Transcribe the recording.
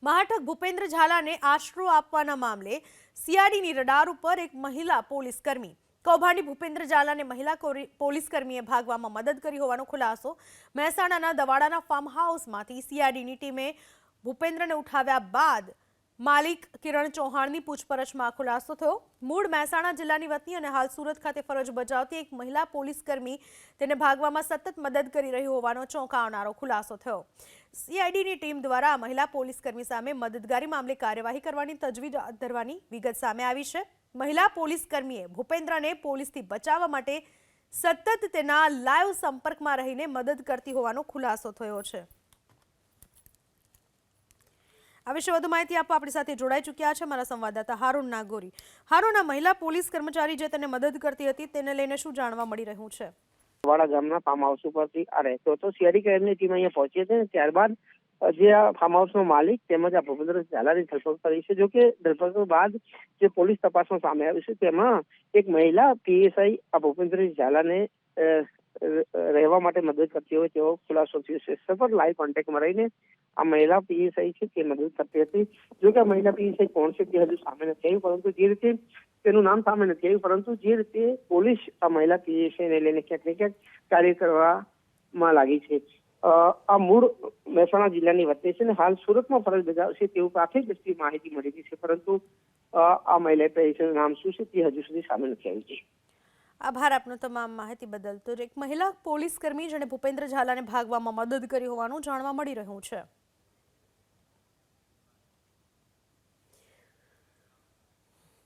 મહાટક ભૂપેન્દ્ર ઝાલાને આશરો આપવાના મામલે સીઆઈડીની રડાર ઉપર એક મહિલા પોલીસકર્મી કૌભાંડી ભૂપેન્દ્ર ઝાલાને મહિલા પોલીસકર્મીએ ભાગવામાં મદદ કરી હોવાનો ખુલાસો મહેસાણાના દવાડાના ફાર્મ હાઉસમાંથી સીઆઈડીની ટીમે ભૂપેન્દ્રને ઉઠાવ્યા બાદ માલિક કિરણ ચૌહાણની પૂછપરછમાં ખુલાસો થયો। મૂળ મહેસાણા જિલ્લાની વતની અને હાલ સુરત ખાતે ફરજ બજાવતી એક મહિલા પોલીસકર્મી તેને ભાગવામાં સતત મદદ કરી રહી હોવાનો ચોંકાવનારો ખુલાસો થયો। સીઆઈડીની ટીમ દ્વારા મહિલા પોલીસકર્મી સામે મદદગારી મામલે કાર્યવાહી કરવાની તજવીજ હાથ ધરવાની વિગત સામે આવી છે। મહિલા પોલીસકર્મીએ ભૂપેન્દ્રને પોલીસથી બચાવવા માટે સતત તેના લાઈવ સંપર્કમાં રહીને મદદ કરતી હોવાનો ખુલાસો થયો છે। આ વિશે વધુ માહિતી આપવા આપણી સાથે જોડાઈ ચૂક્યા છે મારા સંવાદદાતા હારૂન નાગોરી। હારૂન, આ મહિલા પોલીસ કર્મચારી જે તેને મદદ કરતી હતી તેને લઈને શું જાણવા મળી રહ્યું છે? વાડા ગામના ફાર્મ હાઉસ ઉપરથી આ રહેતો હતો। સીઆઈડી ક્રાઇમની ટીમ અહીંયા પહોંચી હતી અને ત્યારબાદ જે આ ફાર્મ હાઉસનો માલિક તેમજ આ ભૂપેન્દ્ર ઝાલાની ધરપકડ કરી છે। જો કે ધરપકડ બાદ જે પોલીસ તપાસમાં સામે આવ્યું છે તેમાં એક મહિલા પીએસઆઈ આ ભૂપેન્દ્ર ઝાલાને રહેવા માટે મદદ કરતી હોય તેવો ખુલાસો થયો છે। સતત લાઈવ કોન્ટેક્ટમાં રહીને આ મહિલા પીએસઆઈ છે તે મદદ કરતી હતી। જો કે આ મહિલા પીએસઆઈ કોણ છે તે હજુ સામે નથી આવ્યું, પરંતુ જે રીતે તેનું નામ સામે નથી આવ્યું, પરંતુ જે રીતે પોલીસ આ મહિલા પીએસઆઈને લઈને ક્યાંક ને ક્યાંક કાર્ય કરવામાં લાગી છે। આ મૂળ મહેસાણા જિલ્લાની વતની છે અને હાલ સુરતમાં ફરજ બજાવશે તેવું પ્રાથમિક દ્રષ્ટિએ માહિતી મળી છે, પરંતુ આ મહિલા પીએસઆઈનું નામ શું છે તે હજુ સુધી સામે નથી આવ્યું છે। આભાર આપનો તમામ માહિતી બદલ। તો એક મહિલા પોલીસકર્મી જેણે ભૂપેન્દ્ર ઝાલાને ભાગવામાં મદદ કરી હોવાનું જાણવા મળી રહ્યું છે।